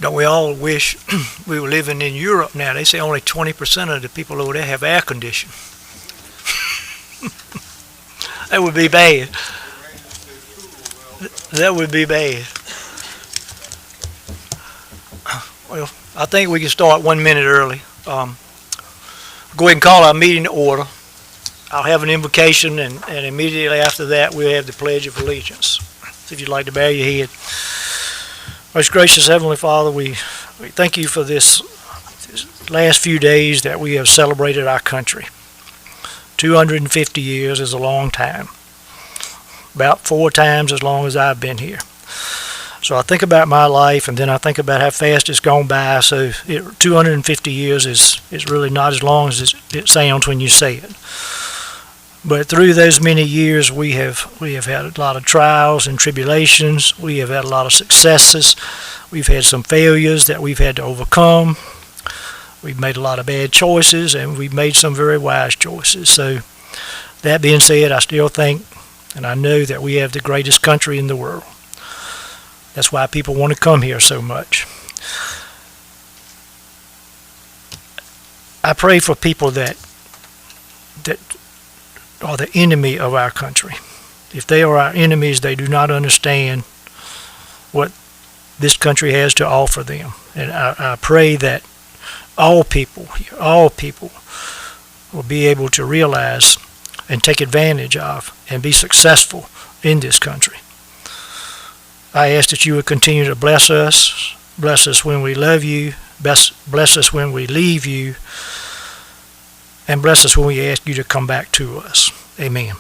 Don't we all wish we were living in Europe now? They say only 20% of the people over there have air conditioning. That would be bad. That would be bad. Well, I think we can start 1 minute early. Go ahead and call our meeting to order. I'll have an invocation, and immediately after that, we'll have the Pledge of Allegiance. If you'd like to bow your head. Most gracious Heavenly Father, we thank you for this last few days that we have celebrated our country. 250 years is a long time. About 4 times as long as I've been here. So I think about my life, and then I think about how fast it's gone by. So 250 years is really not as long as it sounds when you say it. But through those many years, we have had a lot of trials and tribulations. We have had a lot of successes. We've had some failures that we've had to overcome. We've made a lot of bad choices, and we've made some very wise choices. So that being said, I still think, and I know that we have the greatest country in the world. That's why people want to come here so much. I pray for people that are the enemy of our country. If they are our enemies, they do not understand what this country has to offer them. And I pray that all people will be able to realize and take advantage of and be successful in this country. I ask that you would continue to bless us when we love you, bless us when we leave you, and bless us when we ask you to come back to us. Amen.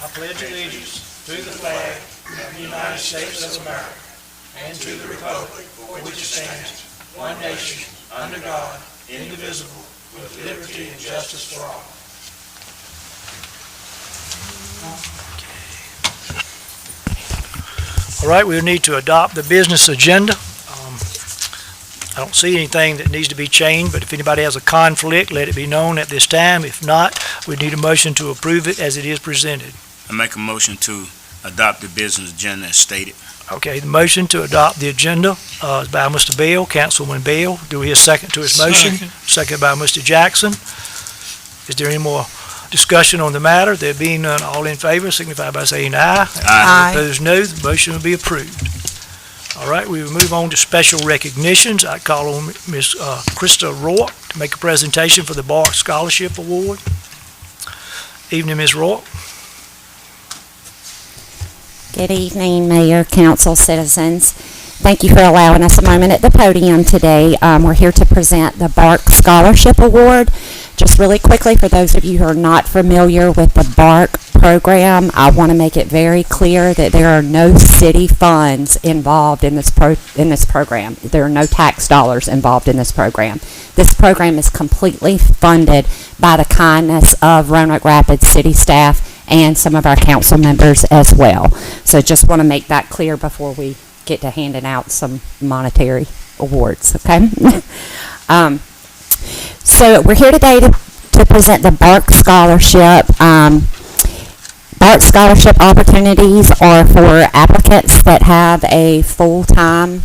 I pledge allegiance to the flag of the United States of America and to the republic for which it stands, one nation, under God, indivisible, with liberty and justice for all. All right, we'll need to adopt the business agenda. I don't see anything that needs to be changed, but if anybody has a conflict, let it be known at this time. If not, we need a motion to approve it as it is presented. I make a motion to adopt the business agenda as stated. Okay, the motion to adopt the agenda is by Mr. Bell, Councilman Bell. Do we hear a second to his motion? Second by Mr. Jackson. Is there any more discussion on the matter? There being none, all in favor signify by saying aye. Aye. Opposed, no. The motion will be approved. All right, we will move on to special recognitions. I call on Ms. Krista Rourke to make a presentation for the Bark Scholarship Award. Evening, Ms. Rourke. Good evening, Mayor, Council, citizens. Thank you for allowing us a moment at the podium today. We're here to present the Bark Scholarship Award. Just really quickly, for those of you who are not familiar with the Bark program, I want to make it very clear that there are no city funds involved in this program. There are no tax dollars involved in this program. This program is completely funded by the kindness of Roanoke Rapids city staff and some of our council members as well. So just want to make that clear before we get to handing out some monetary awards, okay? So we're here today to present the Bark Scholarship. Bark Scholarship opportunities are for applicants that have a full-time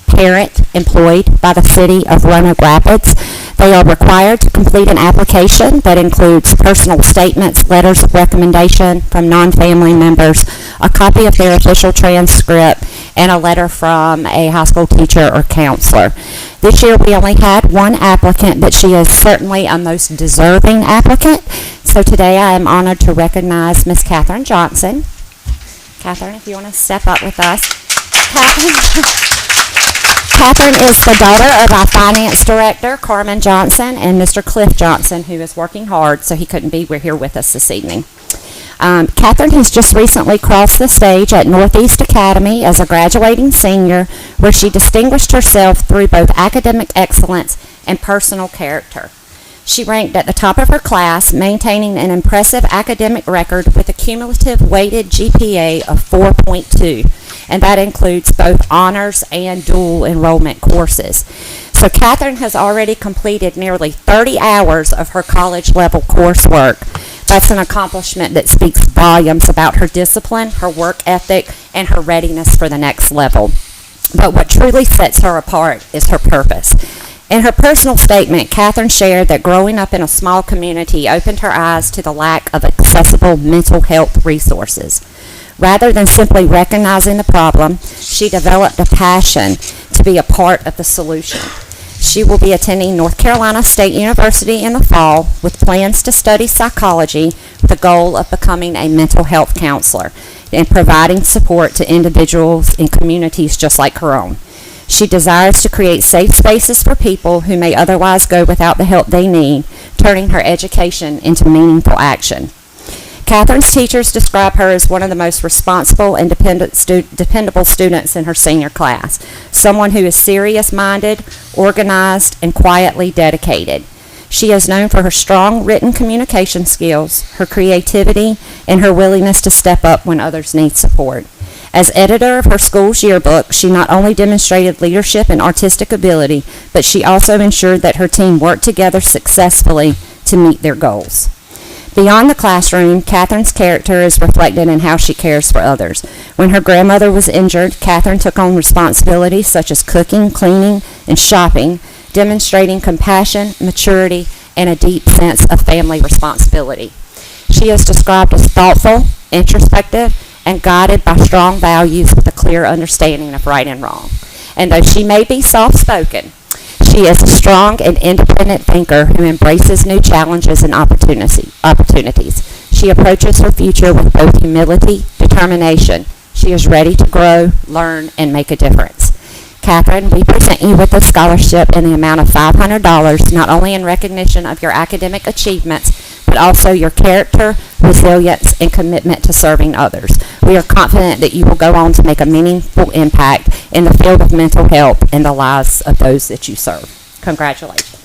parent employed by the city of Roanoke Rapids. They are required to complete an application that includes personal statements, letters of recommendation from non-family members, a copy of their official transcript, and a letter from a high school teacher or counselor. This year we only had one applicant, but she is certainly a most deserving applicant. So today I am honored to recognize Miss Catherine Johnson. Catherine, if you want to step up with us. Catherine is the daughter of our finance director, Carmen Johnson, and Mr. Cliff Johnson, who is working hard, so he couldn't be here with us this evening. Catherine has just recently crossed the stage at Northeast Academy as a graduating senior, where she distinguished herself through both academic excellence and personal character. She ranked at the top of her class, maintaining an impressive academic record with a cumulative weighted GPA of 4.2, and that includes both honors and dual enrollment courses. So Catherine has already completed nearly 30 hours of her college-level coursework. That's an accomplishment that speaks volumes about her discipline, her work ethic, and her readiness for the next level. But what truly sets her apart is her purpose. In her personal statement, Catherine shared that growing up in a small community opened her eyes to the lack of accessible mental health resources. Rather than simply recognizing the problem, she developed a passion to be a part of the solution. She will be attending North Carolina State University in the fall with plans to study psychology with the goal of becoming a mental health counselor and providing support to individuals in communities just like her own. She desires to create safe spaces for people who may otherwise go without the help they need, turning her education into meaningful action. Catherine's teachers describe her as one of the most responsible and dependable students in her senior class, someone who is serious-minded, organized, and quietly dedicated. She is known for her strong written communication skills, her creativity, and her willingness to step up when others need support. As editor of her school's yearbook, she not only demonstrated leadership and artistic ability, but she also ensured that her team worked together successfully to meet their goals. Beyond the classroom, Catherine's character is reflected in how she cares for others. When her grandmother was injured, Catherine took on responsibilities such as cooking, cleaning, and shopping, demonstrating compassion, maturity, and a deep sense of family responsibility. She is described as thoughtful, introspective, and guided by strong values with a clear understanding of right and wrong. And though she may be soft-spoken, she is a strong and independent thinker who embraces new challenges and opportunities. She approaches her future with both humility, determination. She is ready to grow, learn, and make a difference. Catherine, we present you with a scholarship in the amount of $500, not only in recognition of your academic achievements, but also your character, resilience, and commitment to serving others. We are confident that you will go on to make a meaningful impact in the field of mental health and the lives of those that you serve. Congratulations.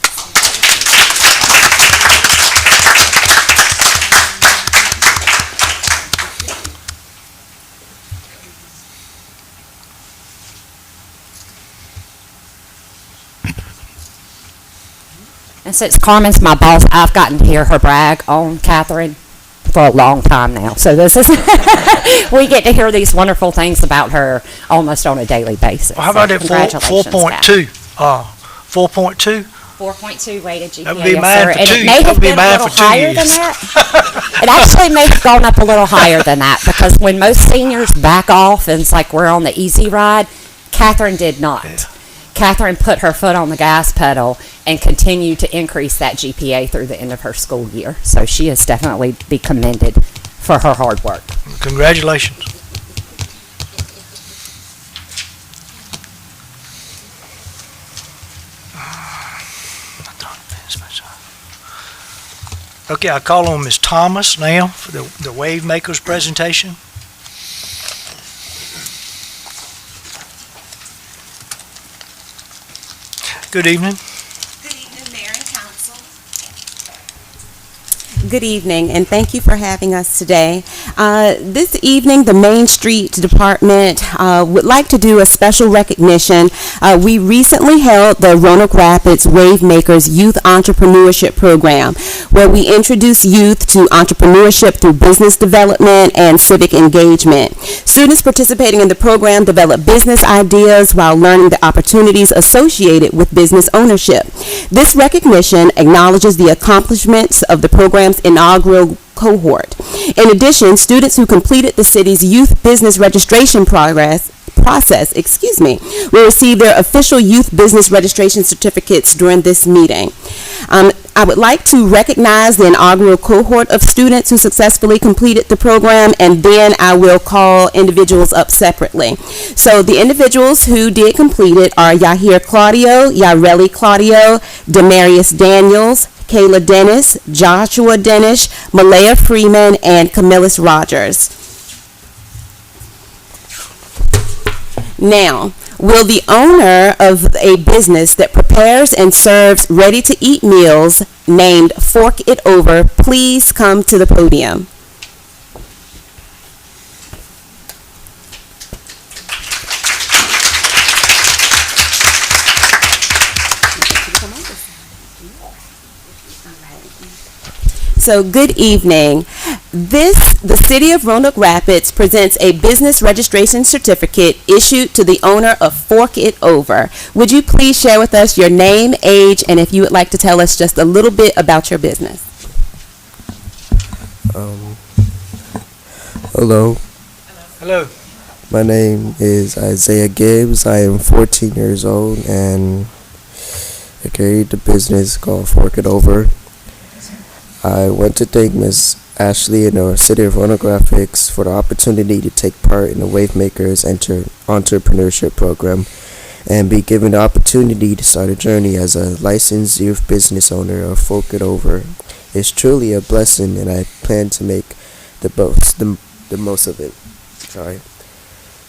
And since Carmen's my boss, I've gotten to hear her brag on Catherine for a long time now. So this is, we get to hear these wonderful things about her almost on a daily basis. Well, how about that Congratulations, 4.2? 4.2? 4.2 rated GPA, That would be yes, mine sir. for And two- it may that have would be been a mine little for 2 higher than years. that. It actually may have gone up a little higher than that because when most seniors back off and it's like we're on the easy ride, Catherine did not. Yeah. Catherine put her foot on the gas pedal and continued to increase that GPA through the end of her school year. So she is definitely to be commended for her hard work. Congratulations. Okay, I call on Ms. Thomas now for the Wave Makers presentation. Good evening. Good evening, Mayor and Council. Good evening, and thank you for having us today. This evening, the Main Street Department would like to do a special recognition. We recently held the Roanoke Rapids Wave Makers Youth Entrepreneurship Program, where we introduce youth to entrepreneurship through business development and civic engagement. Students participating in the program develop business ideas while learning the opportunities associated with business ownership. This recognition acknowledges the accomplishments of the program's inaugural cohort. In addition, students who completed the city's youth business registration process, will receive their official youth business registration certificates during this meeting. I would like to recognize the inaugural cohort of students who successfully completed the program, and then I will call individuals up separately. So the individuals who did complete it are Yahir Claudio, Yareli Claudio, Demarius Daniels, Kayla Dennis, Joshua Dennis, Malaya Freeman, and Camillus Rogers. Now, will the owner of a business that prepares and serves ready-to-eat meals named Fork It Over please come to the podium? So good evening. The City of Roanoke Rapids presents a business registration certificate issued to the owner of Fork It Over. Would you please share with us your name, age, and if you would like to tell us just a little bit about your business? Hello, Hello. my name is Isaiah Gibbs. I am 14 years old and I created the business called Fork It Over. I want to thank Ms. Ashley and the City of Roanoke Graphics for the opportunity to take part in the Wavemakers Entrepreneurship Program and be given the opportunity to start a journey as a licensed youth business owner of Fork It Over. It's truly a blessing and I plan to make the most of it. Sorry.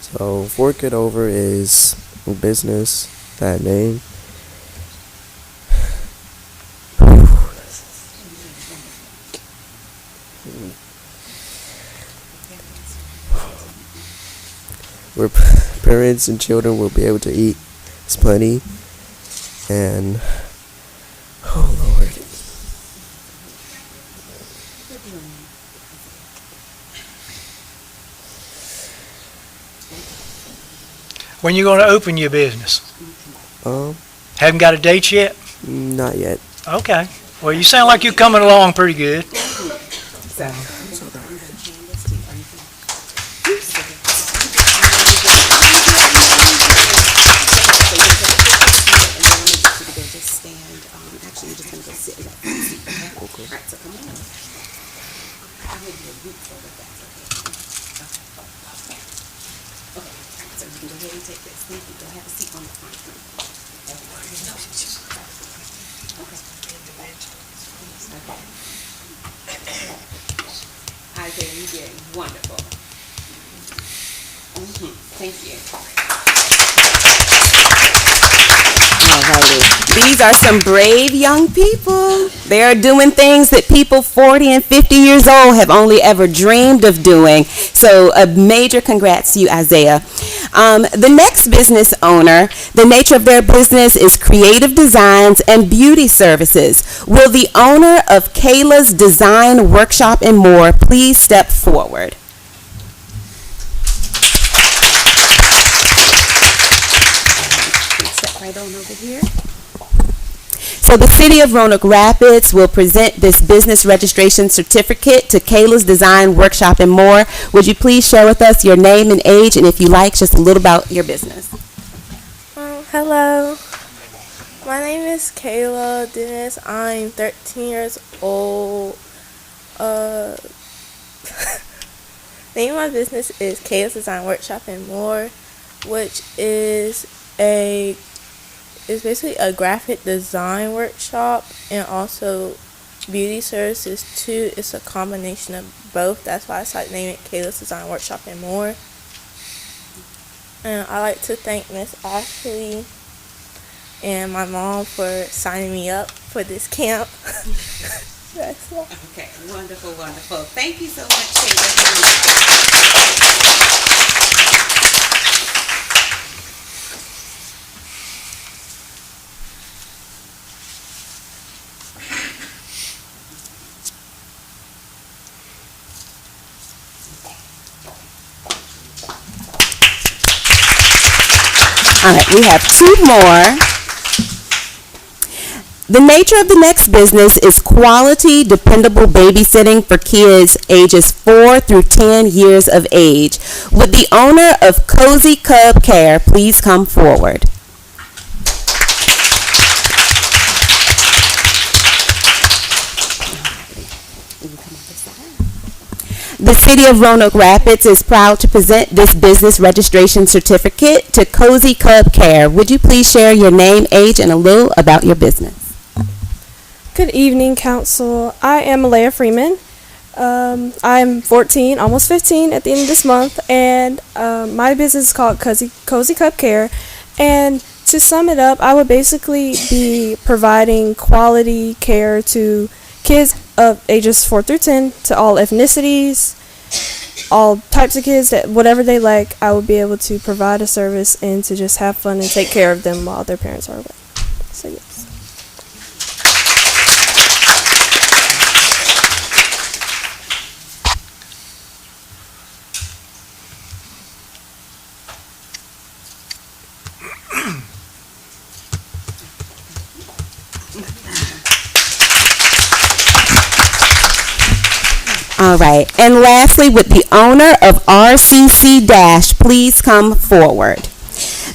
So Fork It Over is a business, that name. Where parents and children will be able to eat. It's plenty. And oh Lord. When you going to open your business? Haven't got a date yet? Not yet. Okay. Well, you sound like you're coming along pretty good. Isaiah, you did wonderful. Thank you. Alrighty. These are some brave young people. They are doing things that people 40 and 50 years old have only ever dreamed of doing. So a major congrats to you, Isaiah. The next business owner, the nature of their business is creative designs and beauty services. Will the owner of Kayla's Design Workshop and More please step forward? Step right on over here. So the City of Roanoke Rapids will present this business registration certificate to Kayla's Design Workshop and More. Would you please share with us your name and age, and if you like, just a little about your business? Hello, my name is Kayla Dennis. I'm 13 years old. Name of my business is Kayla's Design Workshop and More, which is basically a graphic design workshop and also beauty services too. It's a combination of both. That's why I decided to name it Kayla's Design Workshop and More. And I like to thank Miss Ashley and my mom for signing me up for this camp. That's all. Okay, wonderful, wonderful. Thank you so much, Kayla. All right, we have two more. The nature of the next business is quality, dependable babysitting for kids ages 4 through 10 years of age. Would the owner of Cozy Cub Care please come forward? The City of Roanoke Rapids is proud to present this business registration certificate to Cozy Cub Care. Would you please share your name, age, and a little about your business? Good evening, Council. I am Malaya Freeman. I'm 14, almost 15 at the end of this month, and my business is called Cozy Cup Care. And to sum it up, I would basically be providing quality care to kids of ages 4 through 10, to all ethnicities, all types of kids, that whatever they like, I would be able to provide a service and to just have fun and take care of them while their parents are away. So yes. All right. And lastly, would the owner of RCC Dash please come forward?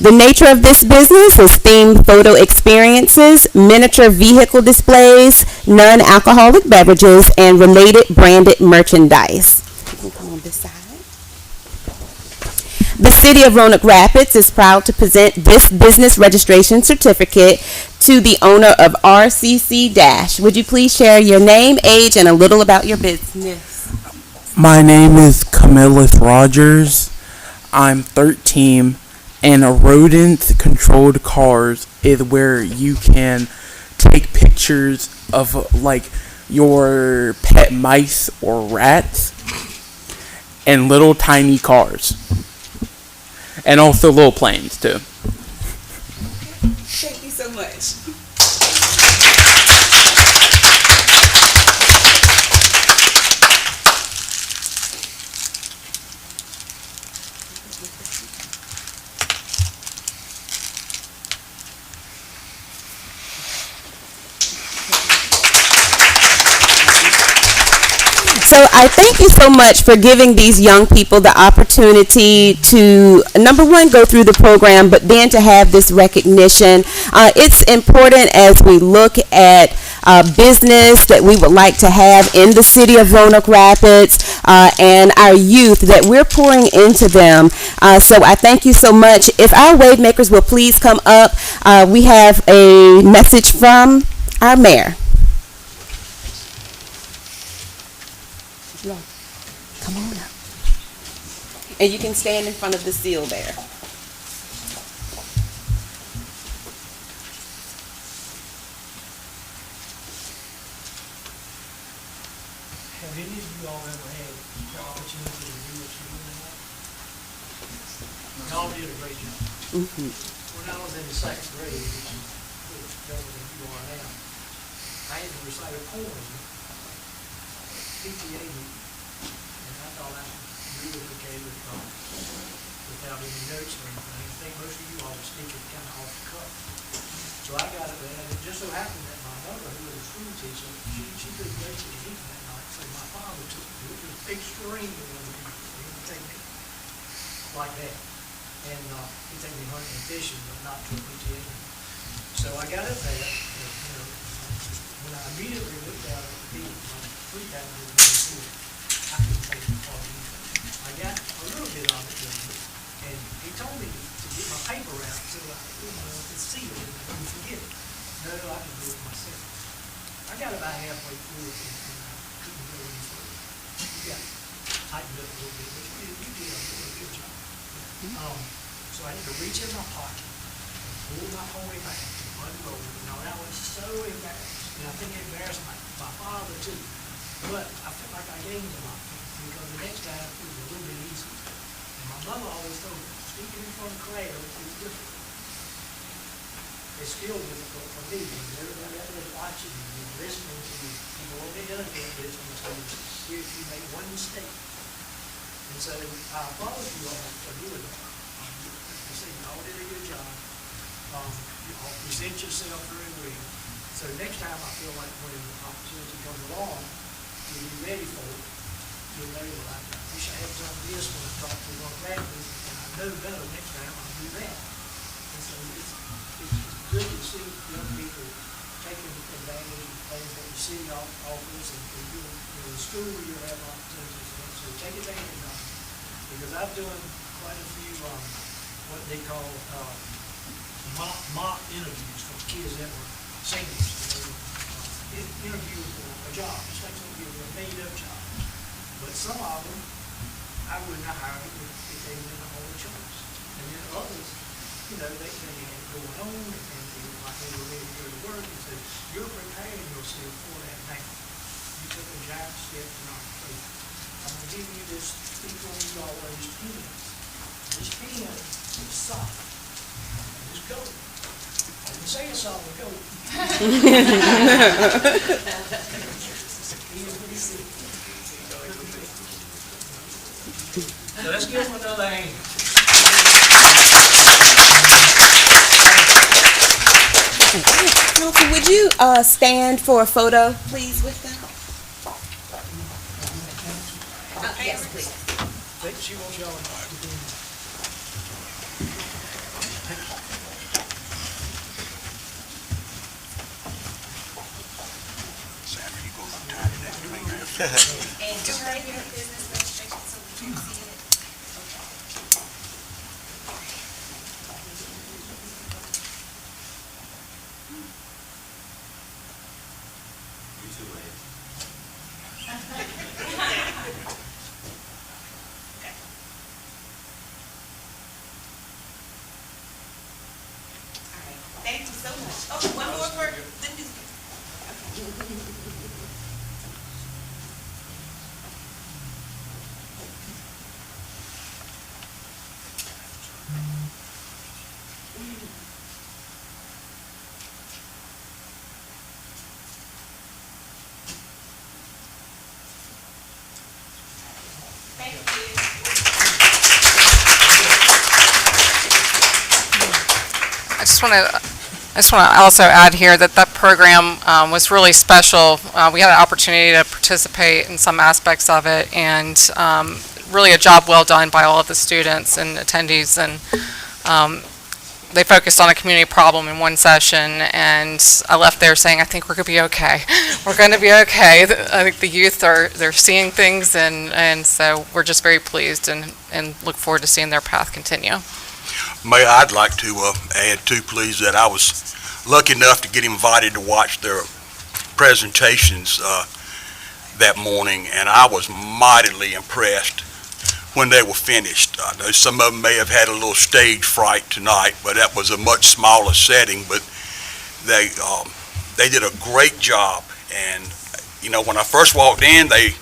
The nature of this business is themed photo experiences, miniature vehicle displays, non-alcoholic beverages, and related branded merchandise. You can come on this side. The City of Roanoke Rapids is proud to present this business registration certificate to the owner of RCC Dash. Would you please share your name, age, and a little about your business? My name is Camillus Rogers. I'm 13, and a rodent-controlled cars is where you can take pictures of like your pet mice or rats and little tiny cars, and also little planes too. Thank you so much. So I thank you so much for giving these young people the opportunity to, number one, go through the program, but then to have this recognition. It's important as we look at business that we would like to have in the city of Roanoke Rapids and our youth, that we're pouring into them. So I thank you so much. If our wave makers will please come up, we have a message from our mayor. Come on up. And you can stand in front of the seal there. Have any of you all ever had the opportunity to do what you're doing now? Y'all did a great job. When I was in the second grade, which is better than you are now, I had to recite a poem, PTA meeting, and I thought I could do it okay without any notes or anything. I think most of you all were speaking kind of off the cuff. So I got it, and it just so happened that my mother, who was a school teacher, she couldn't wait to eat that night. So my father took me to a big stream of other people. He would take me like that. And he'd take me hunting and fishing, but not to a PTA meeting. So I got up there, when I immediately looked out at the beach, my free time was really cool. I couldn't take it far either. I got a little bit of it done, and he told me to get my paper out so I could seal it and I wouldn't forget it. No, I could do it myself. I got about halfway through it and I couldn't go any further. You got tightened up a little bit, but you did a really good job. So I had to reach in my pocket and pull my poem back and unroll it. Now that was so embarrassing, and I think it embarrassed my father too. But I felt like I gained a lot because the next time it was a little bit easier. And my mother always told me, speaking in front of crowds is difficult. It's still difficult for me because everybody out there watching you and listening to you. People on the internet listening to you. See if you make one mistake. And so I applaud you all for doing that. I say you all did a good job. You all present yourself very well. So next time I feel like when the opportunity comes along, you'll be ready for it. You'll know, well, I wish I had done this when I talked to one practice, and I know better next time I'll do that. And so it's good to see young people taking advantage of things that the city offers, and in school you have opportunities. So take advantage of it. Because I've done quite a few what they call mock interviews for kids that were seniors. Interview for a job, just like some people are made up job. But some of them, I wouldn't have hired them if they didn't have all the choice. And then others, they had it going on, and they looked like they were ready to go to work, and so you're preparing yourself for that now. You took a giant step tonight. So I'm going to give you this, each one of you all wear this pen. This pen is soft, and it's gold. I didn't say it's all gold. So let's give him another hand. Council, would you stand for a photo, please, with them? Yes, please. She wants y'all to be. And just write your business registration so we can see it. Thank you so much. Oh, one more for the new. Thank you. I just want to also add here that that program was really special. We had an opportunity to participate in some aspects of it, and really a job well done by all of the students and attendees. And they focused on a community problem in one session, and I left there saying, I think we're going to be okay. We're going to be okay. I think the youth they're seeing things, and so we're just very pleased and look forward to seeing their path continue. Mayor, I'd like to add too, please, that I was lucky enough to get invited to watch their presentations that morning, and I was mightily impressed when they were finished. I know some of them may have had a little stage fright tonight, but that was a much smaller setting, but they did a great job. And, you know, when I first walked in, they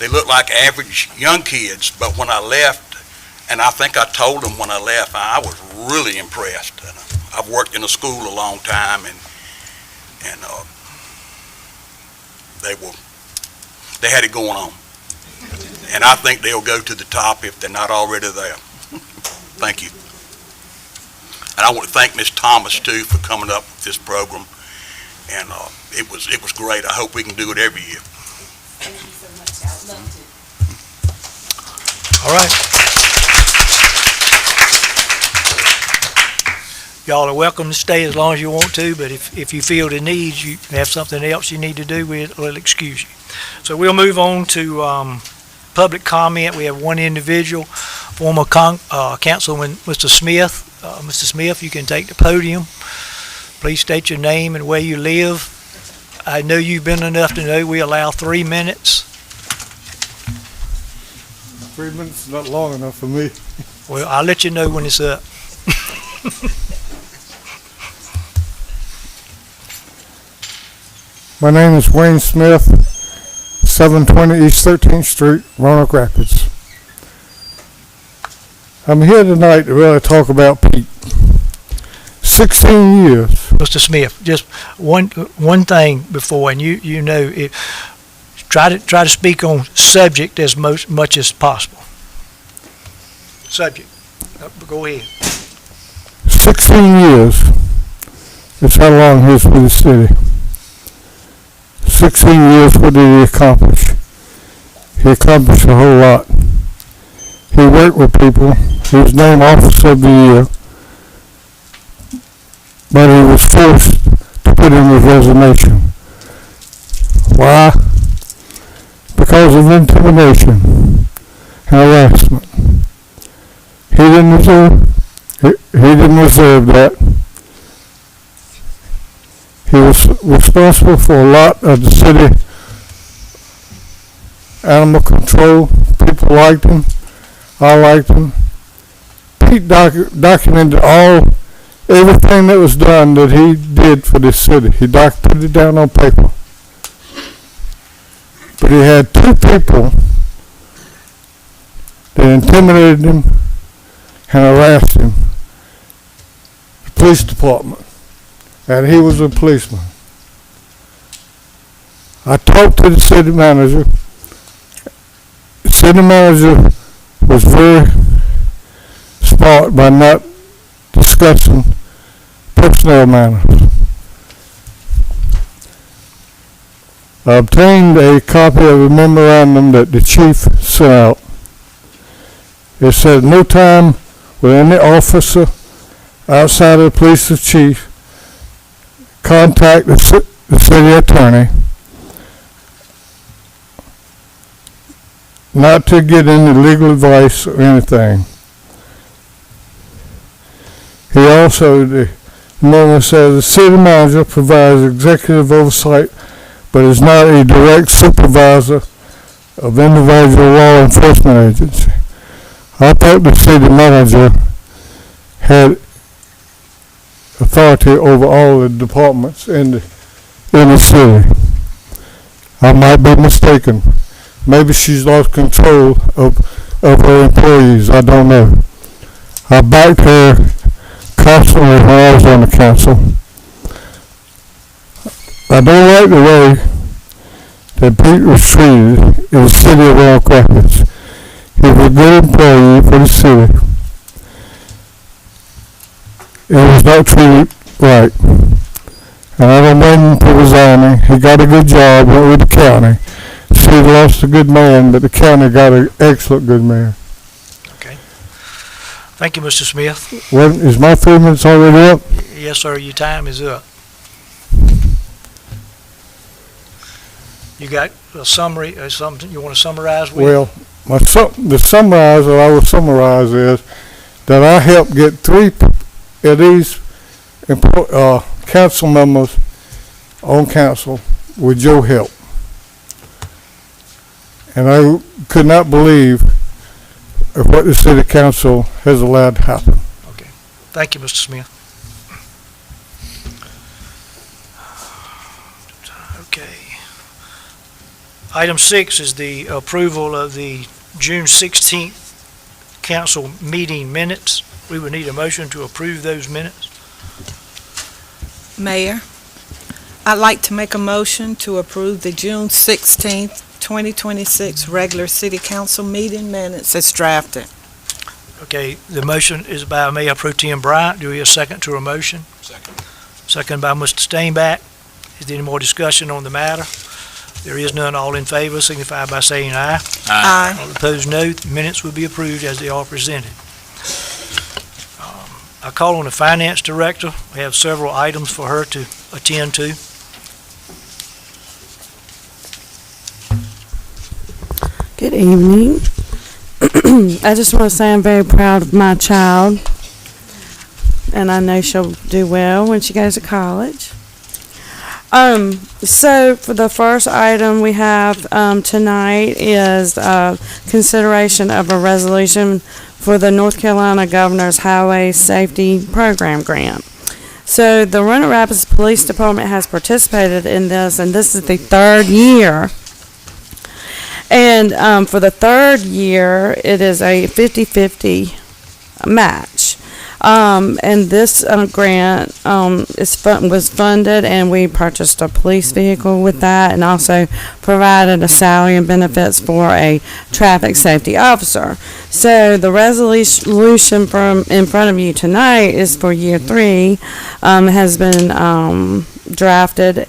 looked like average young kids, but when I left, and I think I told them when I left, I was really impressed. And I've worked in a school a long time, and they had it going on. And I think they'll go to the top if they're not already there. Thank you. And I want to thank Ms. Thomas too for coming up with this program. And it was great. I hope we can do it every year. Thank you so much. I'd love to. All right. Y'all are welcome to stay as long as you want to, but if you feel the need, you have something else you need to do, we'll excuse you. So we'll move on to public comment. We have one individual, former Councilman Mr. Smith. Mr. Smith, you can take the podium. Please state your name and where you live. I know you've been enough to know we allow 3 minutes. 3 minutes is not long enough for me. Well, I'll let you know when it's up. My name is Wayne Smith, 720 East 13th Street, Roanoke Rapids. I'm here tonight to really talk about Pete. 16 years. Mr. Smith, just one thing before, and you know it. Try to speak on subject as much as possible. Subject. Go ahead. 16 years is how long he's with the city. 16 years, what did he accomplish? He accomplished a whole lot. He worked with people. He was named Officer of the Year. But he was forced to put in his resignation. Why? Because of intimidation and harassment. He didn't deserve that. He was responsible for a lot of the city animal control. People liked him. I liked him. Pete documented everything that was done that he did for this city. He put it down on paper. But he had two people that intimidated him and harassed him. The police department. And he was a policeman. I talked to the city manager. The city manager was very smart by not discussing personnel matters. I obtained a copy of a memorandum that the chief sent out. It says no time with any officer outside of the police chief contact the city attorney not to get any legal advice or anything. He also, the memo says the city manager provides executive oversight but is not a direct supervisor of individual law enforcement agency. I thought the city manager had authority over all the departments in the city. I might be mistaken. Maybe she's lost control of her employees. I don't know. I backed her constantly when I was on the council. I don't like the way that Pete was treated in the city of Roanoke Rapids. He was a good employee for the city. He was not treated right. And I don't blame him for resigning. He got a good job, went with the county. The city lost a good man, but the county got an excellent good man. Okay. Thank you, Mr. Smith. Well, is my 3 minutes already up? Yes, sir, your time is up. You got a summary, or something you want to summarize with? Well, the summarize that I will summarize is that I helped get 3 of these council members on council with your help. And I could not believe what the city council has allowed to happen. Okay. Thank you, Mr. Smith. Okay. Item 6 is the approval of the June 16th council meeting minutes. We would need a motion to approve those minutes. Mayor, I'd like to make a motion to approve the June 16th, 2026 regular city council meeting minutes as drafted. Okay, the motion is by Mayor Pro Tem Bryant. Do we have a second to a motion? Second. Second by Mr. Stainback. Is there any more discussion on the matter? There is none. All in favor signify by saying aye. Aye. All opposed, no. The minutes will be approved as they are presented. I call on the finance director. We have several items for her to attend to. Good evening. I just want to say I'm very proud of my child, and I know she'll do well when she goes to college. So for the first item we have tonight is consideration of a resolution for the North Carolina Governor's Highway Safety Program Grant. So the Roanoke Rapids Police Department has participated in this, and this is the 3rd year. And for the 3rd year, it is a 50-50 match. And this grant was funded, and we purchased a police vehicle with that, and also provided a salary and benefits for a traffic safety officer. So the resolution from in front of you tonight is for year 3, has been drafted.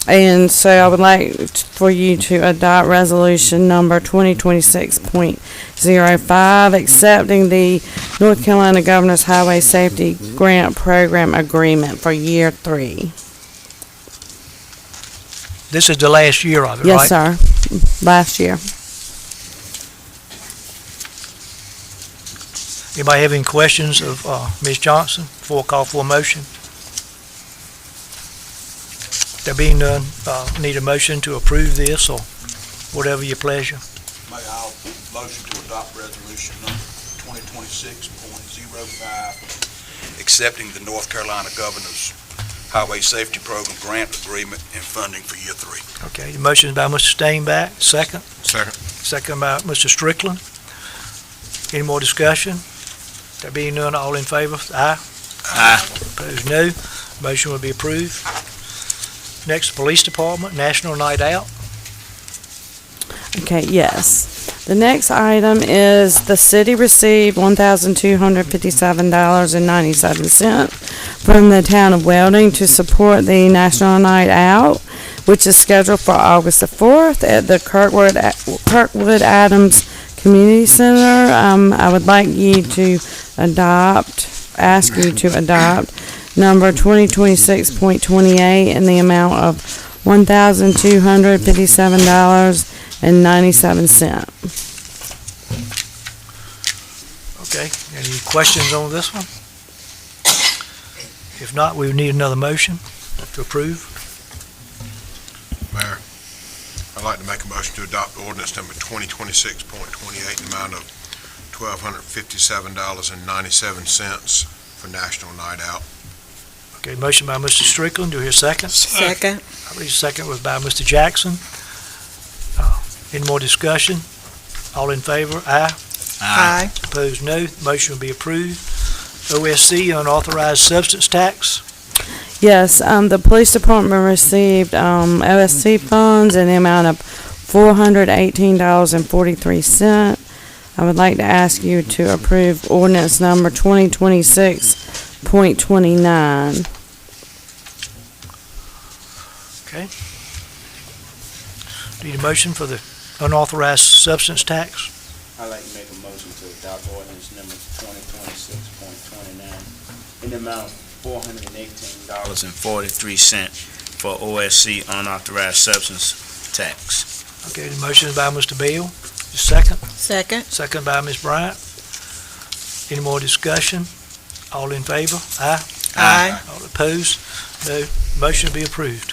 And so I would like for you to adopt resolution number 2026.05, accepting the North Carolina Governor's Highway Safety Grant Program Agreement for year 3. This is the last year of it, Yes, right? sir. Last year. Anybody have any questions of Ms. Johnson before I call for a motion? There being none, need a motion to approve this or whatever your pleasure. Mayor, I'll motion to adopt resolution number 2026.05, accepting the North Carolina Governor's Highway Safety Program Grant Agreement and funding for year 3. Okay, the motion is by Mr. Stainback, second. Second. Second by Mr. Strickland. Any more discussion? There being none, all in favor? Aye. Aye. Opposed, no. Motion will be approved. Next, Police Department, National Night Out. Okay, yes. The next item is the city received $1,257.97 from the town of Welding to support the National Night Out. which is scheduled for August the 4th at the Kirkwood Adams Community Center. I would like you to ask you to adopt number 2026.28 in the amount of $1,257.97. Okay, any questions on this one? If not, we would need another motion to approve. Mayor, I'd like to make a motion to adopt ordinance number 2026.28 in the amount of $1,257.97 for National Night Out. Okay, motion by Mr. Strickland, do we hear a second? Second. I believe second was by Mr. Jackson. Any more discussion? All in favor? Aye. Aye. Opposed, no. Motion will be approved. OSC, unauthorized substance tax. Yes, the police department received OSC funds in the amount of $418.43. I would like to ask you to approve ordinance number 2026.29. Okay. Need a motion for the unauthorized substance tax? I'd like to make a motion to adopt ordinance number 2026.29 in the amount of $418.43 for OSC unauthorized substance tax. Okay, the motion is by Mr. Bell. Second? Second. Second by Ms. Bryant. Any more discussion? All in favor? Aye. Aye. All opposed? No. Motion will be approved.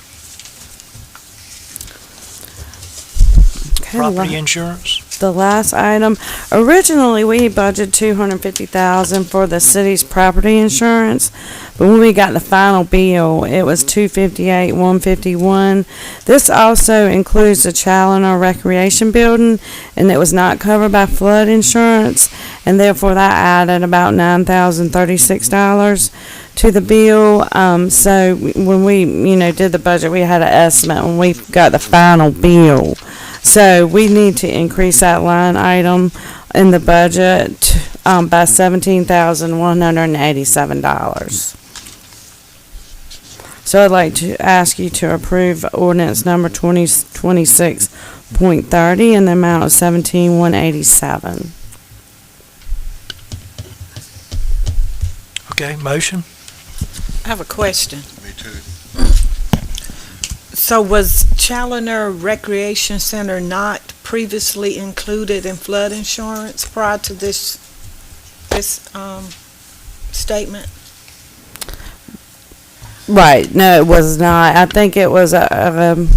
Okay, Property insurance? the last item. Originally, we budgeted $250,000 for the city's property insurance, but when we got the final bill, it was $258,151. This also includes the Challoner Recreation Building, and it was not covered by flood insurance, and therefore that added about $9,036 to the bill. So when we, did the budget, we had an estimate when we got the final bill. So we need to increase that line item in the budget by $17,187. So I'd like to ask you to approve ordinance number 2026.30 in the amount of $17,187. Okay, motion? I have a question. Me too. So was Challoner Recreation Center not previously included in flood insurance prior to this statement? Right, no, it was not. I think it was The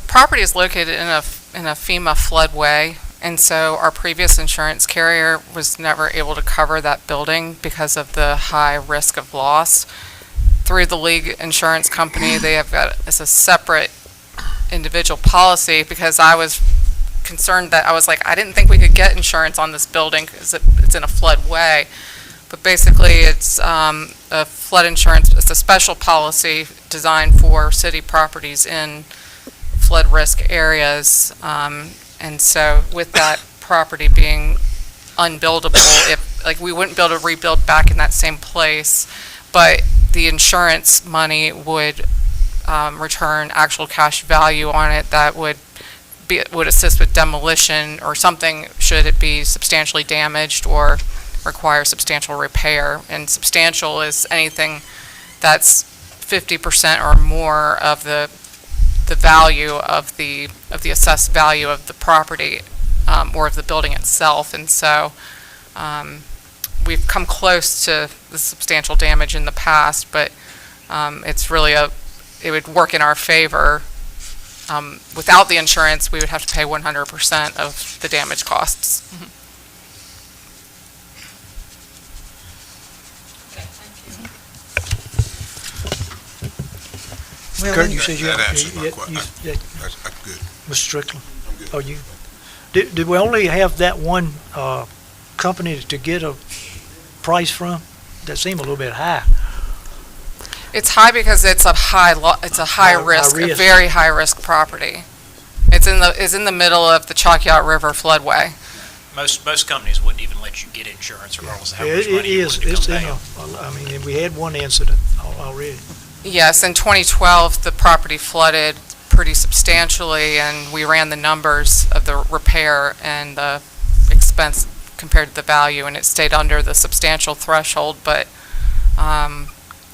property is located in a FEMA floodway, and so our previous insurance carrier was never able to cover that building because of the high risk of loss. Through the league insurance company, they have got it's a separate individual policy, because I was concerned that I didn't think we could get insurance on this building because it's in a floodway. But basically, it's a flood insurance. It's a special policy designed for city properties in flood risk areas. And so, with that property being unbuildable, we wouldn't be able to rebuild back in that same place, but the insurance money would return actual cash value on it that would assist with demolition or something should it be substantially damaged or require substantial repair. And substantial is anything that's 50% or more of the value of the assessed value of the property or of the building itself. And so we've come close to the substantial damage in the past, but it's really it would work in our favor. Without the insurance, we would have to pay 100% of the damage costs. Well, Kurt, you said you That answers my question. That's That's good. Mr. Strickland? I'm good. Oh, you? Did we only have that one company to get a price from? That seemed a little bit high. It's high because it's a high risk, a risk. very high risk property. It's in the middle of the Chalkyot River floodway. Most companies wouldn't even let you get insurance regardless of how much It money you is. wanted to It's come in down. we had one incident already. Yes, in 2012, the property flooded pretty substantially, and we ran the numbers of the repair and the expense compared to the value, and it stayed under the substantial threshold, but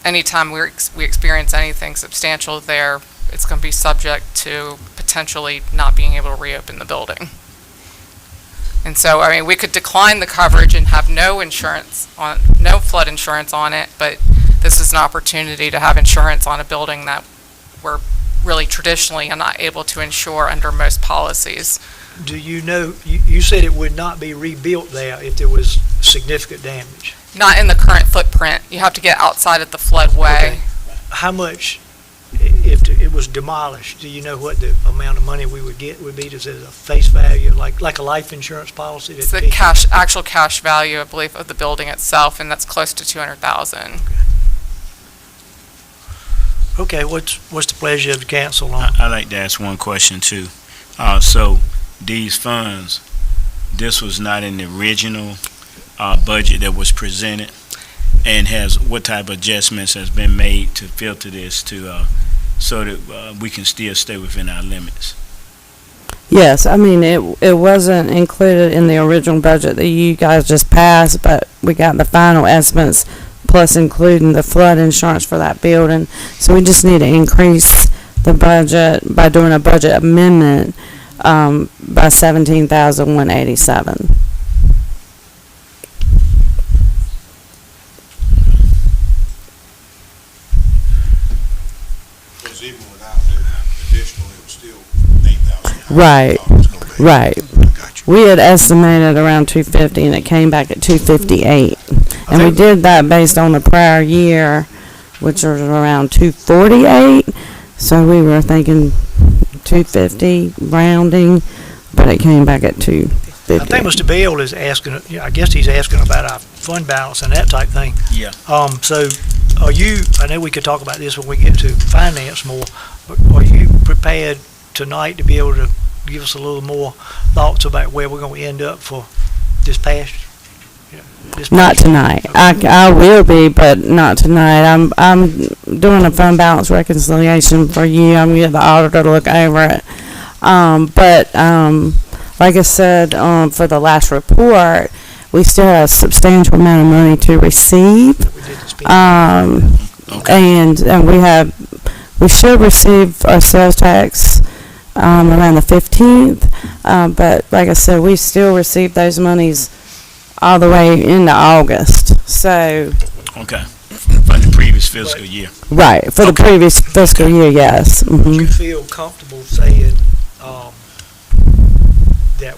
anytime we experience anything substantial there, it's going to be subject to potentially not being able to reopen the building. And so, I mean, we could decline the coverage and have no flood insurance on it, but this is an opportunity to have insurance on a building that we're really traditionally not able to insure under most policies. Do you know, you said it would not be rebuilt there if there was significant damage? Not in the current footprint. You have to get outside of the floodway. Okay. How much, if it was demolished, do you know what the amount of money we would get would be? Is it a face value, like a life insurance policy? It's the actual cash value, I believe, of the building itself, and that's close to $200,000. Okay, what's the pleasure of the council on? I'd like to ask one question too. So these funds, this was not in the original budget that was presented, and what type of adjustments has been made to filter this to so that we can still stay within our limits? Yes, I mean, it wasn't included in the original budget that you guys just passed, but we got the final estimates plus including the flood insurance for that building. So we just need to increase the budget by doing a budget amendment by $17,187. Because even without the additional, it was still $8,000. Right, right. We had estimated around 250 and it came back at 258. And we did that based on the prior year, which was around 248. So we were thinking 250 rounding, but it came back at 250. I think Mr. Bell is asking, I guess he's asking about our fund balance and that type thing. Yeah. So are you, I know we could talk about this when we get to finance more, but are you prepared tonight to be able to give us a little more thoughts about where we're going to end up for this past? Not tonight. I will be, but not tonight. I'm doing a fund balance reconciliation for you. I'm getting the auditor to look over it. But like I said, for the last report, we still have a substantial amount of money to receive. And we should receive our sales tax around the 15th. But like I said, we still receive those monies all the way into August. So. Okay. For the previous fiscal year. Right. For the previous fiscal year, yes. Mm-hmm. Would you feel comfortable saying that,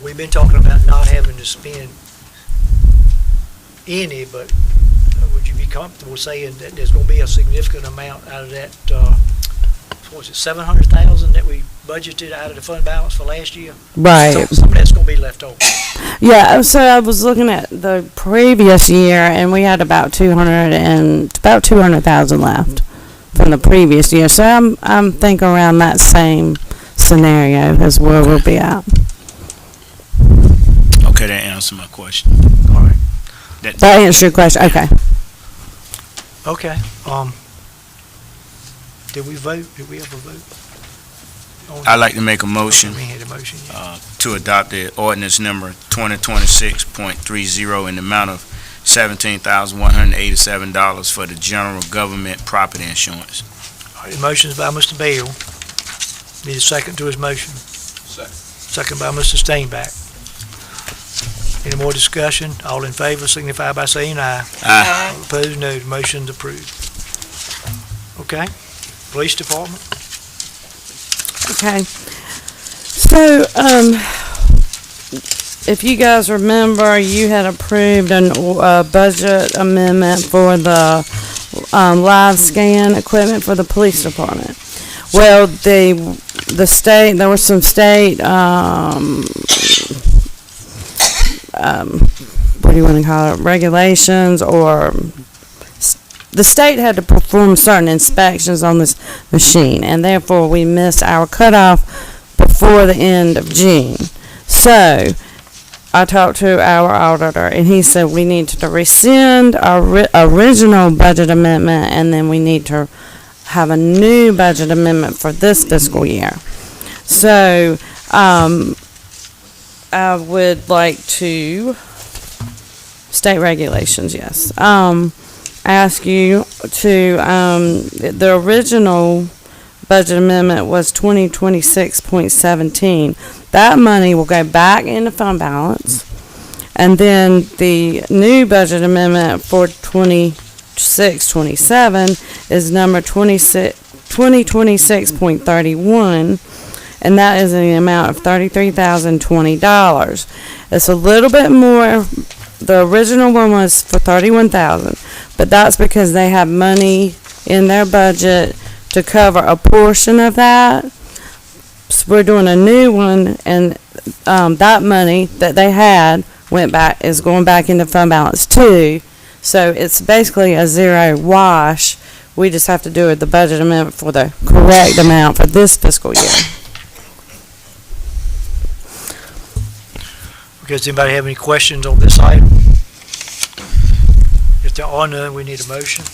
we've been talking about not having to spend any, but would you be comfortable saying that there's going to be a significant amount out of that, what was it, $700,000 that we budgeted out of the fund balance for last year? Right. Some of that's going to be left over. Yeah, so I was looking at the previous year, and we had about $200,000 left from the previous year. So I'm thinking around that same scenario as where we'll be at. Okay, that answered my question. All right. That answered your question. Okay. Okay. Did we vote? Did we ever vote? I'd like to make a motion We had a motion, yeah. to adopt the ordinance number 2026.30 in the amount of $17,187 for the general government property insurance. All right, the motion's by Mr. Bell. Need a second to his motion. Second by Mr. Steinbach. Any more discussion? All in favor signify by saying aye. Aye. All opposed, no. The motion's approved. Okay. Police Department? Okay. So, if you guys remember, you had approved a budget amendment for the live scan equipment for the police department. Well, the state, there was some state, what do you want to call it, regulations, or the state had to perform certain inspections on this machine, and therefore we missed our cutoff before the end of June. So I talked to our auditor, and he said we need to rescind our original budget amendment, and then we need to have a new budget amendment for this fiscal year. So, I would like to, state regulations, yes. Ask you to, the original budget amendment was 2026.17. That money will go back into fund balance. And then the new budget amendment for 26-27 is number 2026.31. And that is in the amount of $33,020. It's a little bit more. The original one was for $31,000, but that's because they have money in their budget to cover a portion of that. So we're doing a new one, and that money that they had is going back into fund balance too. So it's basically a zero wash. We just have to do the budget amendment for the correct amount for this fiscal year. Does anybody have any questions on this item? If there are none, we need a motion.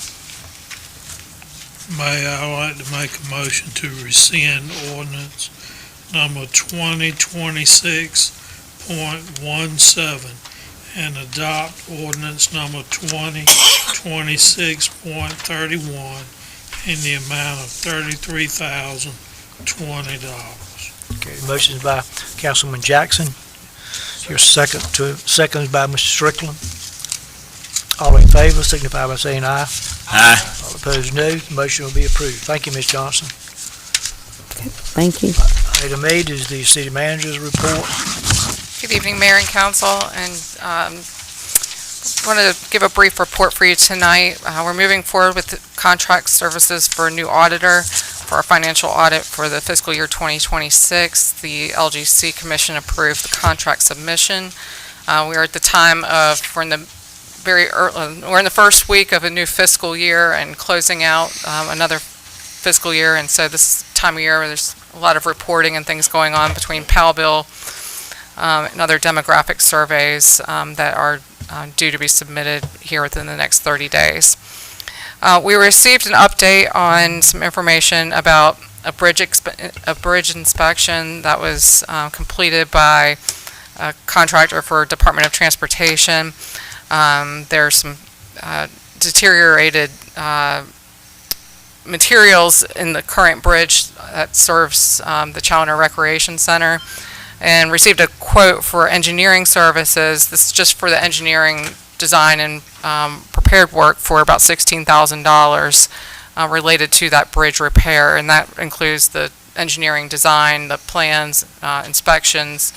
May I like to make a motion to rescind ordinance number 2026.17 and adopt ordinance number 2026.31 in the amount of $33,020. Okay, motion is by Councilman Jackson. Your second by Mr. Strickland. All in favor, signify by saying aye. Aye. All opposed, no. The motion will be approved. Thank you, Ms. Johnson. Thank you. Item 8 is the city manager's report. Good evening, Mayor and Council, and wanted to give a brief report for you tonight. We're moving forward with the contract services for a new auditor for our financial audit for the fiscal year 2026. The LGC Commission approved the contract submission. We are at the time of, we're in the first week of a new fiscal year and closing out another fiscal year, and so this time of year there's a lot of reporting and things going on between Powellville and other demographic surveys that are due to be submitted here within the next 30 days. We received an update on some information about a bridge inspection that was completed by a contractor for Department of Transportation. There's some deteriorated materials in the current bridge that serves the Challoner Recreation Center, and received a quote for engineering services. This is just for the engineering design and prepared work for about $16,000 related to that bridge repair, and that includes the engineering design, the plans, inspections,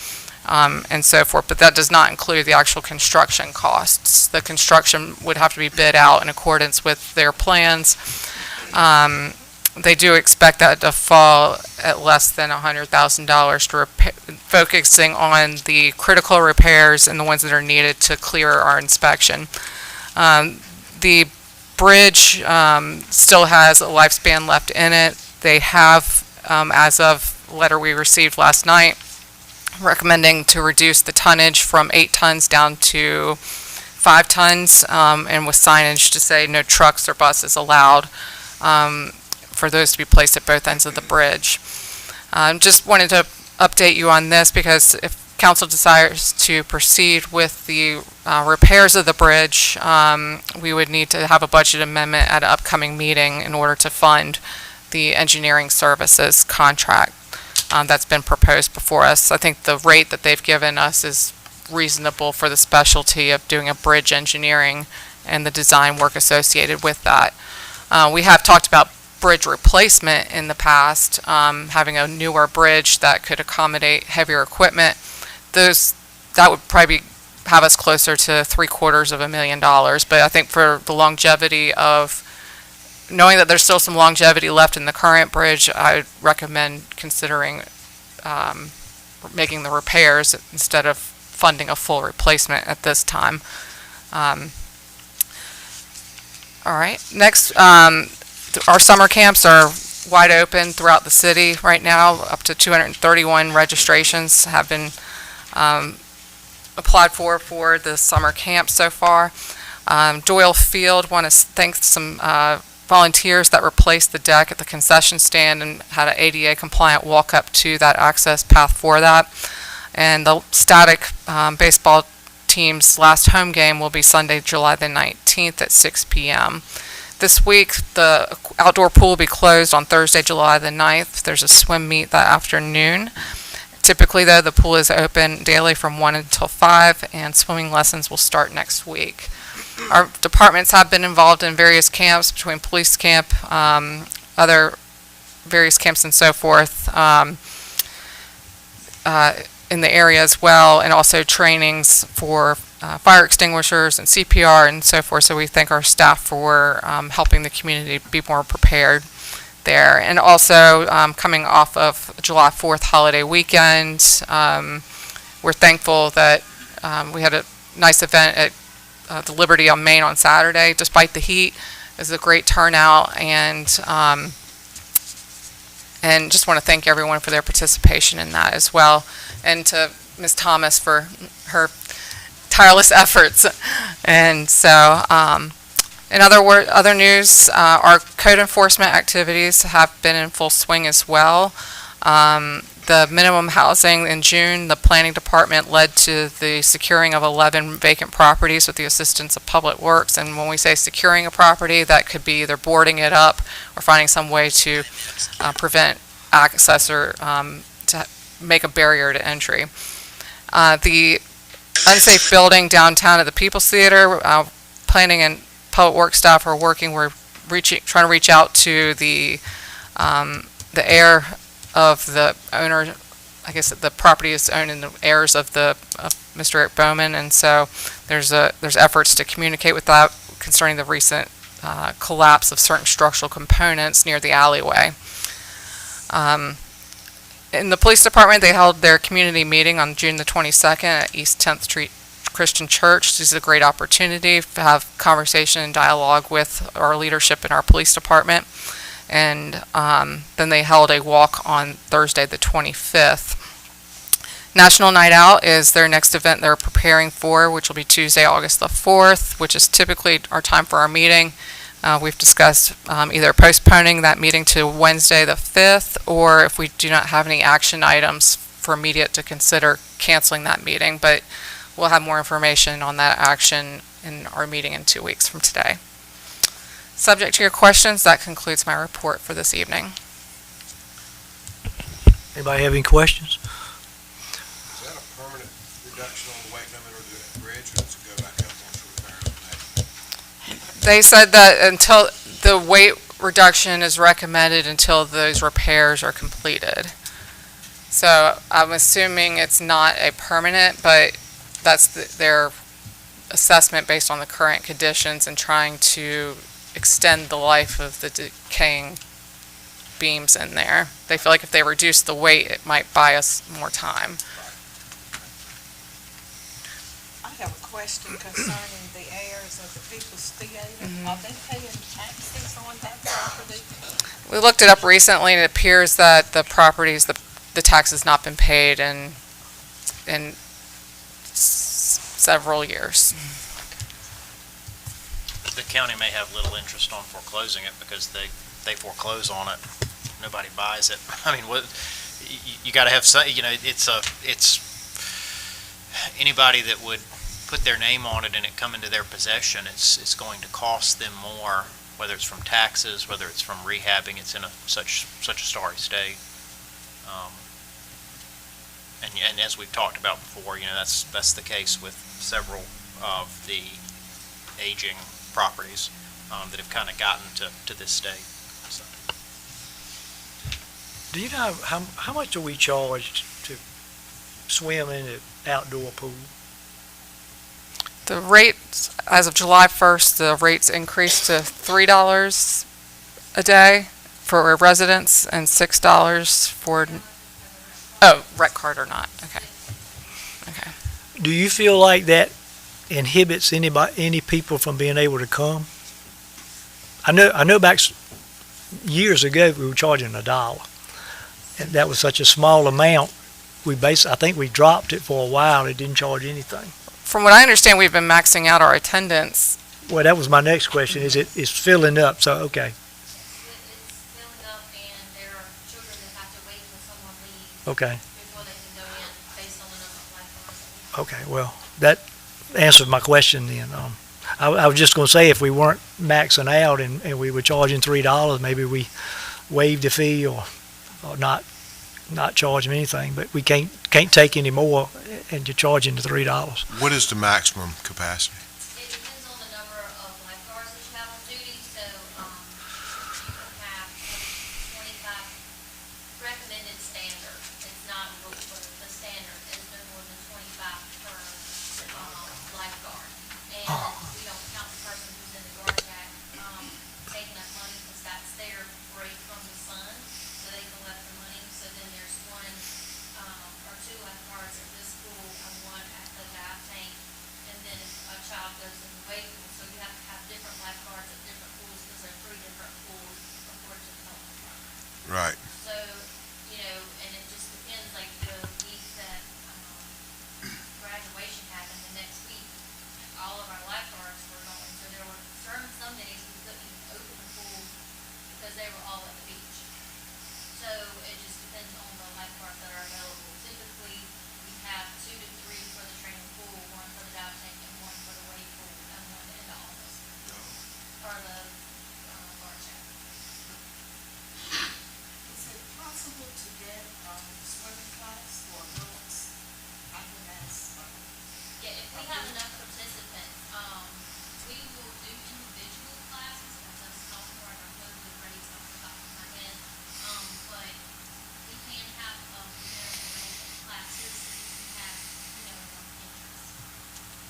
and so forth, but that does not include the actual construction costs. The construction would have to be bid out in accordance with their plans. They do expect that to fall at less than $100,000 to focusing on the critical repairs and the ones that are needed to clear our inspection. The bridge still has a lifespan left in it. They have, as of the letter we received last night, recommending to reduce the tonnage from 8 tons down to 5 tons, and with signage to say no trucks or buses allowed, for those to be placed at both ends of the bridge. Just wanted to update you on this because if council desires to proceed with the repairs of the bridge, we would need to have a budget amendment at an upcoming meeting in order to fund the engineering services contract that's been proposed before us. I think the rate that they've given us is reasonable for the specialty of doing a bridge engineering and the design work associated with that. We have talked about bridge replacement in the past, having a newer bridge that could accommodate heavier equipment. That would probably have us closer to $750,000, but I think for the longevity of knowing that there's still some longevity left in the current bridge, I would recommend considering making the repairs instead of funding a full replacement at this time. All right, next, our summer camps are wide open throughout the city right now. Up to 231 registrations have been applied for the summer camp so far. Doyle Field, want to thank some volunteers that replaced the deck at the concession stand and had an ADA compliant walk up to that access path for that. And the static baseball team's last home game will be Sunday, July the 19th at 6 p.m. This week, the outdoor pool will be closed on Thursday, July the 9th. There's a swim meet that afternoon. Typically, though, the pool is open daily from 1 until 5, and swimming lessons will start next week. Our departments have been involved in various camps, between police camp, other various camps and so forth, in the area as well, and also trainings for fire extinguishers and CPR and so forth. So we thank our staff for helping the community be more prepared there. And also coming off of July 4th holiday weekend, we're thankful that we had a nice event at the Liberty on Main on Saturday. Despite the heat, it was a great turnout, and just want to thank everyone for their participation in that as well, and to Ms. Thomas for her tireless efforts. And so, in other news, our code enforcement activities have been in full swing as well. The minimum housing in June, the planning department led to the securing of 11 vacant properties with the assistance of Public Works. And when we say securing a property, that could be either boarding it up or finding some way to prevent access or to make a barrier to entry. The unsafe building downtown at the People's Theater, planning and Public Works staff are working. We're trying to reach out to the heir of the owner. I guess the property is owned in the heirs of Mr. Eric Bowman, and so there's efforts to communicate with that concerning the recent collapse of certain structural components near the alleyway. In the police department, they held their community meeting on June the 22nd at East 10th Street Christian Church. This is a great opportunity to have conversation and dialogue with our leadership in our police department. And then they held a walk on Thursday the 25th. National Night Out is their next event they're preparing for, which will be Tuesday, August the 4th, which is typically our time for our meeting. We've discussed either postponing that meeting to Wednesday the 5th, or if we do not have any action items for immediate to consider canceling that meeting. But we'll have more information on that action in our meeting in 2 weeks from today. Subject to your questions, that concludes my report for this evening. Anybody have any questions? Is that a permanent reduction on the weight limit or the bridge, or does it go back up once we repair it? They said that until the weight reduction is recommended until those repairs are completed. So I'm assuming it's not a permanent, but that's their assessment based on the current conditions and trying to extend the life of the decaying beams in there. They feel like if they reduce the weight, it might buy us more time. I have a question concerning the heirs of the People's Theater. Are they paying taxes on that property? We looked it up recently, and it appears that the properties, the tax has not been paid in several years. The county may have little interest on foreclosing it because they foreclose on it. Nobody buys it. I mean, you got to have some, it's anybody that would put their name on it and it come into their possession, it's going to cost them more, whether it's from taxes, whether it's from rehabbing. It's in such a sorry state. And as we've talked about before, that's the case with several of the aging properties that have kind of gotten to this state. So. Do you know how much do we charge to swim in the outdoor pool? The rates, as of July 1st, the rates increased to $3 a day for residents and $6 for, rec card or not. Okay. Do you feel like that inhibits any people from being able to come? I know back years ago we were charging $1, and that was such a small amount. I think we dropped it for a while. It didn't charge anything. From what I understand, we've been maxing out our attendance. Well, that was my next question. It's filling up, so, okay. It's filling up, and there are children that have to wait until someone leaves Okay, before they can go in based on the number of lifeguards that we have. okay, well, that answered my question then. I was just gonna say, if we weren't maxing out and we were charging $3, maybe we waived the fee or not charge them anything, but we can't take any more, and you're charging the $3. What is the maximum capacity? It depends on the number of lifeguards that you have on duty, so, you can have 25 recommended standard. It's not a rule, but the standard is no more than 25 per, lifeguard. And we don't count the person who's in the guard shack, taking that money, because that's their break from the sun, so they collect the money. So then there's one, or two lifeguards at this pool and one at the dive tank. And then if a child goes in the wave pool, so you have to have different lifeguards at different pools, because there are 3 different pools according to the health department. Right. So, and it just depends, like the week that, graduation happened, the next week, all of our lifeguards were going, so there were some days we couldn't even open the pool because they were all at the beach. So it just depends on the lifeguards that are available. Typically, we have 2 to 3 for the training pool, 1 for the dive tank, and 1 for the wave pool, and 1 in the office. Or the, guard shack. Is it possible to get swimming class for adults? I can ask. Yeah, if we have enough participants, we will do individual classes, that does cost more, and I know the rates off the top of my head. But we can have, minimum classes, if we have, enough interest.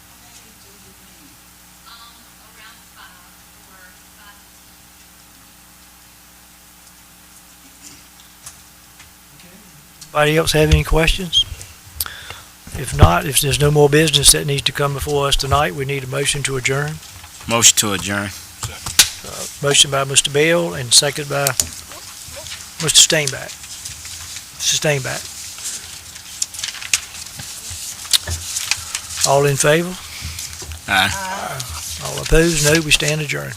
How many do you need? Around 5 or 5 to 10. Anybody else have any questions? If not, if there's no more business that needs to come before us tonight, we need a motion to adjourn. Motion to adjourn. Motion by Mr. Bell and second by Mr. Steinbach. Mr. Steinbach. All in favor? Aye. All opposed? No, we stand adjourned.